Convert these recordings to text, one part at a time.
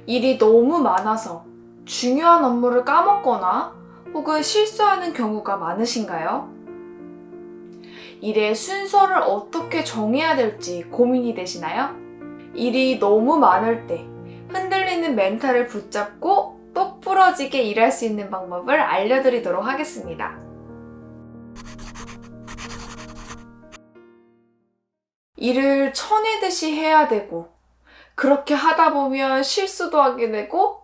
일이 너무 많아서 중요한 업무를 까먹거나 혹은 실수하는 경우가 많으신가요? 일의 순서를 어떻게 정해야 될지 고민이 되시나요? 일이 너무 많을 때 흔들리는 멘탈을 붙잡고 똑 부러지게 일할 수 있는 방법을 알려드리도록 하겠습니다. 일을 쳐내듯이 해야 되고, 그렇게 하다 보면 실수도 하게 되고,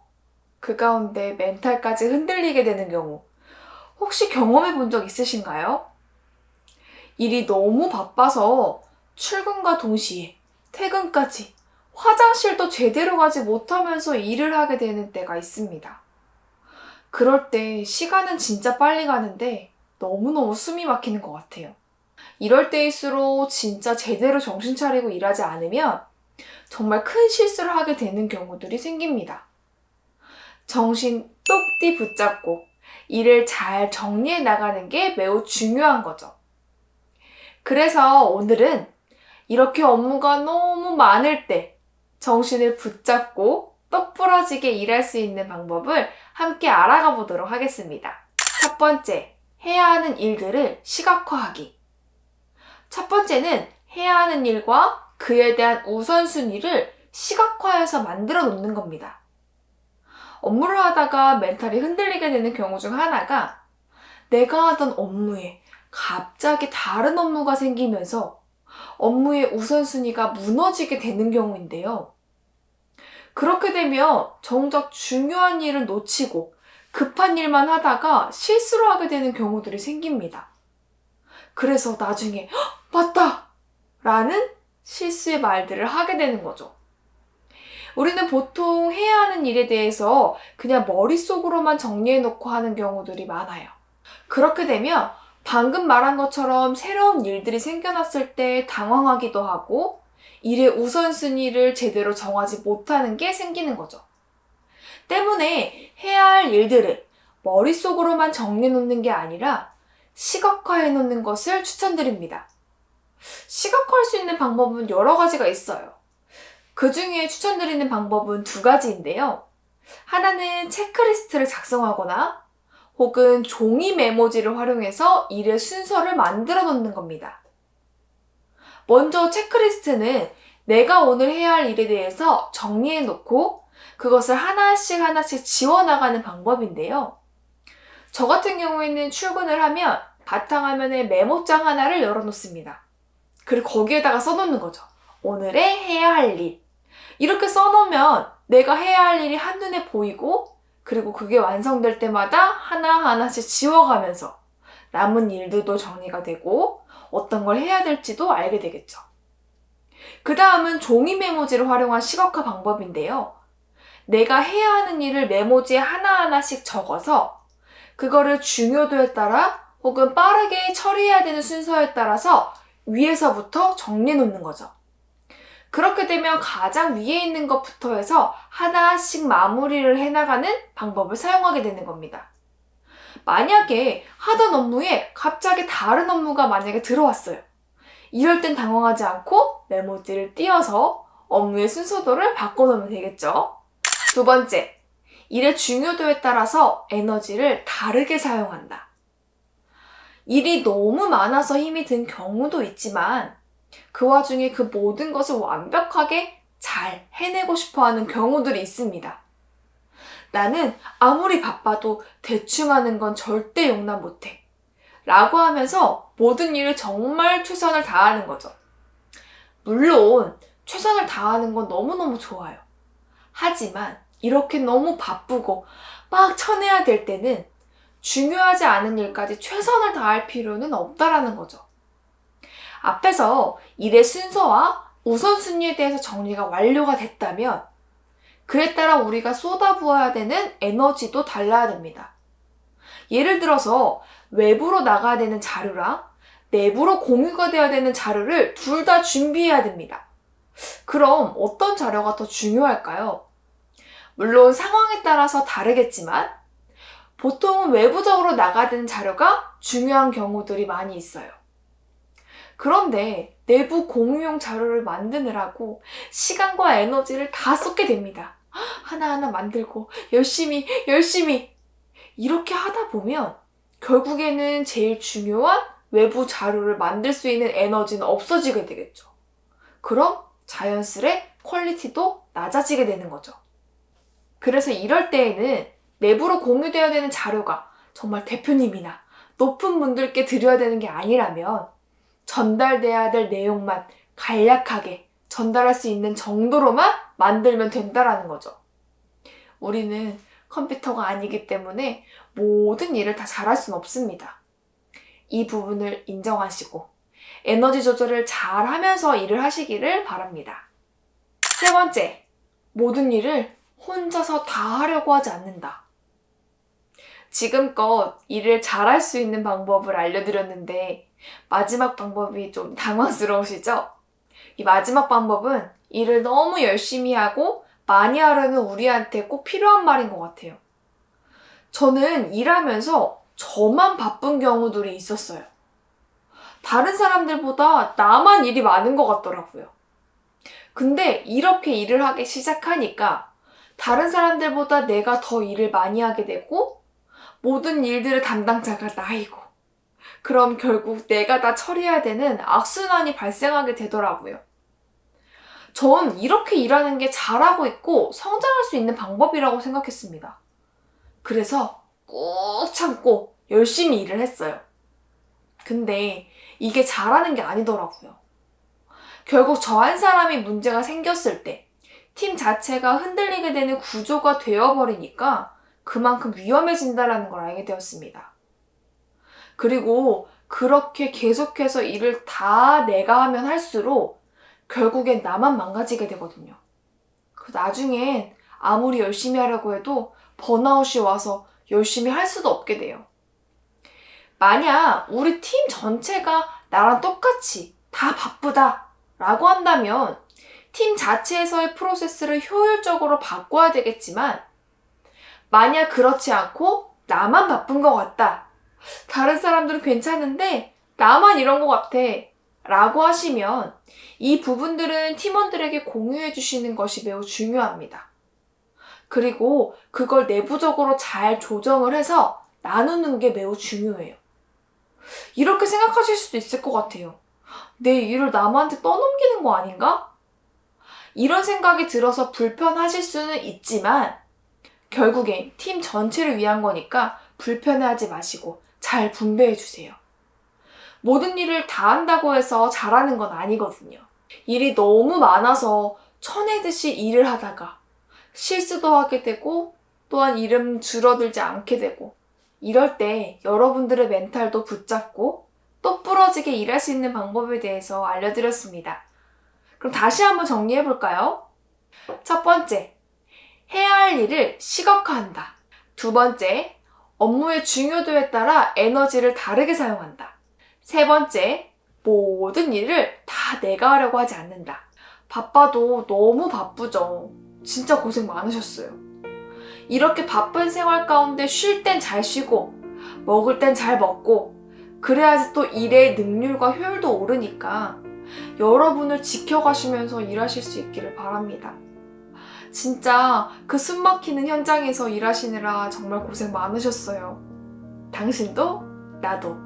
그 가운데 멘탈까지 흔들리게 되는 경우, 혹시 경험해 본 적 있으신가요? 일이 너무 바빠서 출근과 동시에 퇴근까지 화장실도 제대로 가지 못하면서 일을 하게 되는 때가 있습니다. 그럴 때 시간은 진짜 빨리 가는데 너무너무 숨이 막히는 것 같아요. 이럴 때일수록 진짜 제대로 정신 차리고 일하지 않으면 정말 큰 실수를 하게 되는 경우들이 생깁니다. 정신 똑띠 붙잡고 일을 잘 정리해 나가는 게 매우 중요한 거죠. 그래서 오늘은 이렇게 업무가 너무 많을 때 정신을 붙잡고 똑 부러지게 일할 수 있는 방법을 함께 알아가 보도록 하겠습니다. 첫 번째, 해야 하는 일들을 시각화하기. 첫 번째는 해야 하는 일과 그에 대한 우선순위를 시각화해서 만들어 놓는 겁니다. 업무를 하다가 멘탈이 흔들리게 되는 경우 중 하나가 내가 하던 업무에 갑자기 다른 업무가 생기면서 업무의 우선순위가 무너지게 되는 경우인데요. 그렇게 되면 정작 중요한 일을 놓치고 급한 일만 하다가 실수를 하게 되는 경우들이 생깁니다. 그래서 나중에 맞다! 라는 실수의 말들을 하게 되는 거죠. 우리는 보통 해야 하는 일에 대해서 그냥 머릿속으로만 정리해놓고 하는 경우들이 많아요. 그렇게 되면 방금 말한 것처럼 새로운 일들이 생겨났을 때 당황하기도 하고 일의 우선순위를 제대로 정하지 못하는 게 생기는 거죠. 때문에 해야 할 일들을 머릿속으로만 정리해놓는 게 아니라 시각화해놓는 것을 추천드립니다. 시각화할 수 있는 방법은 여러 가지가 있어요. 그 중에 추천드리는 방법은 두 가지인데요. 하나는 체크리스트를 작성하거나 혹은 종이 메모지를 활용해서 일의 순서를 만들어 놓는 겁니다. 먼저 체크리스트는 내가 오늘 해야 할 일에 대해서 정리해 놓고 그것을 하나씩 지워나가는 방법인데요. 저 같은 경우에는 출근을 하면 바탕화면에 메모장 하나를 열어놓습니다. 그리고 거기에다가 써놓는 거죠. 오늘의 해야 할 일. 이렇게 써놓으면 내가 해야 할 일이 한눈에 보이고 그리고 그게 완성될 때마다 하나하나씩 지워가면서 남은 일들도 정리가 되고 어떤 걸 해야 될지도 알게 되겠죠. 그 다음은 종이 메모지를 활용한 시각화 방법인데요. 내가 해야 하는 일을 메모지에 하나하나씩 적어서 그거를 중요도에 따라 혹은 빠르게 처리해야 되는 순서에 따라서 위에서부터 정리해 놓는 거죠. 그렇게 되면 가장 위에 있는 것부터 해서 하나씩 마무리를 해나가는 방법을 사용하게 되는 겁니다. 만약에 하던 업무에 갑자기 다른 업무가 만약에 들어왔어요. 이럴 땐 당황하지 않고 메모지를 띄워서 업무의 순서도를 바꿔놓으면 되겠죠. 두 번째, 일의 중요도에 따라서 에너지를 다르게 사용한다. 일이 너무 많아서 힘이 든 경우도 있지만 그 와중에 그 모든 것을 완벽하게 잘 해내고 싶어하는 경우들이 있습니다. 나는 아무리 바빠도 대충 하는 건 절대 용납 못해. 라고 하면서 모든 일을 정말 최선을 다하는 거죠. 물론 최선을 다하는 건 너무너무 좋아요. 하지만 이렇게 너무 바쁘고 막 쳐내야 될 때는 중요하지 않은 일까지 최선을 다할 필요는 없다라는 거죠. 앞에서 일의 순서와 우선순위에 대해서 정리가 완료가 됐다면 그에 따라 우리가 쏟아부어야 되는 에너지도 달라야 됩니다. 예를 들어서 외부로 나가야 되는 자료랑 내부로 공유가 되어야 되는 자료를 둘 다 준비해야 됩니다. 그럼 어떤 자료가 더 중요할까요? 물론 상황에 따라서 다르겠지만 보통은 외부적으로 나가야 되는 자료가 중요한 경우들이 많이 있어요. 그런데 내부 공유용 자료를 만드느라고 시간과 에너지를 다 쏟게 됩니다. 하나하나 만들고 열심히 이렇게 하다 보면 결국에는 제일 중요한 외부 자료를 만들 수 있는 에너지는 없어지게 되겠죠. 그럼 자연스레 퀄리티도 낮아지게 되는 거죠. 그래서 이럴 때에는 내부로 공유되어야 되는 자료가 정말 대표님이나 높은 분들께 드려야 되는 게 아니라면 전달돼야 될 내용만 간략하게 전달할 수 있는 정도로만 만들면 된다라는 거죠. 우리는 컴퓨터가 아니기 때문에 모든 일을 다 잘할 수는 없습니다. 이 부분을 인정하시고 에너지 조절을 잘 하면서 일을 하시기를 바랍니다. 세 번째, 모든 일을 혼자서 다 하려고 하지 않는다. 지금껏 일을 잘할 수 있는 방법을 알려드렸는데 마지막 방법이 좀 당황스러우시죠? 이 마지막 방법은 일을 너무 열심히 하고 많이 하려는 우리한테 꼭 필요한 말인 것 같아요. 저는 일하면서 저만 바쁜 경우들이 있었어요. 다른 사람들보다 나만 일이 많은 것 같더라고요. 근데 이렇게 일을 하기 시작하니까 다른 사람들보다 내가 더 일을 많이 하게 되고 모든 일들의 담당자가 나이고 그럼 결국 내가 다 처리해야 되는 악순환이 발생하게 되더라고요. 전 이렇게 일하는 게 잘하고 있고 성장할 수 있는 방법이라고 생각했습니다. 그래서 꾹 참고 열심히 일을 했어요. 근데 이게 잘하는 게 아니더라고요. 결국 저 한 사람이 문제가 생겼을 때 팀 자체가 흔들리게 되는 구조가 되어버리니까 그만큼 위험해진다는 걸 알게 되었습니다. 그리고 그렇게 계속해서 일을 다 내가 하면 할수록 결국엔 나만 망가지게 되거든요. 나중엔 아무리 열심히 하려고 해도 번아웃이 와서 열심히 할 수도 없게 돼요. 만약 우리 팀 전체가 나랑 똑같이 다 바쁘다 라고 한다면 팀 자체에서의 프로세스를 효율적으로 바꿔야 되겠지만 만약 그렇지 않고 나만 바쁜 것 같다. 다른 사람들은 괜찮은데 나만 이런 것 같아. 라고 하시면 이 부분들은 팀원들에게 공유해 주시는 것이 매우 중요합니다. 그리고 그걸 내부적으로 잘 조정을 해서 나누는 게 매우 중요해요. 이렇게 생각하실 수도 있을 것 같아요. 내 일을 남한테 떠넘기는 거 아닌가? 이런 생각이 들어서 불편하실 수는 있지만 결국엔 팀 전체를 위한 거니까 불편해하지 마시고 잘 분배해 주세요. 모든 일을 다 한다고 해서 잘하는 건 아니거든요. 일이 너무 많아서 쳐내듯이 일을 하다가 실수도 하게 되고 또한 일은 줄어들지 않게 되고 이럴 때 여러분들의 멘탈도 붙잡고 또 부러지게 일할 수 있는 방법에 대해서 알려드렸습니다. 그럼 다시 한번 정리해 볼까요? 첫 번째, 해야 할 일을 시각화한다. 두 번째, 업무의 중요도에 따라 에너지를 다르게 사용한다. 세 번째, 모든 일을 다 내가 하려고 하지 않는다. 바빠도 너무 바쁘죠. 진짜 고생 많으셨어요. 이렇게 바쁜 생활 가운데 쉴 땐 잘 쉬고 먹을 땐 잘 먹고 그래야지 또 일의 능률과 효율도 오르니까 여러분을 지켜가시면서 일하실 수 있기를 바랍니다. 진짜 그 숨막히는 현장에서 일하시느라 정말 고생 많으셨어요. 당신도 나도.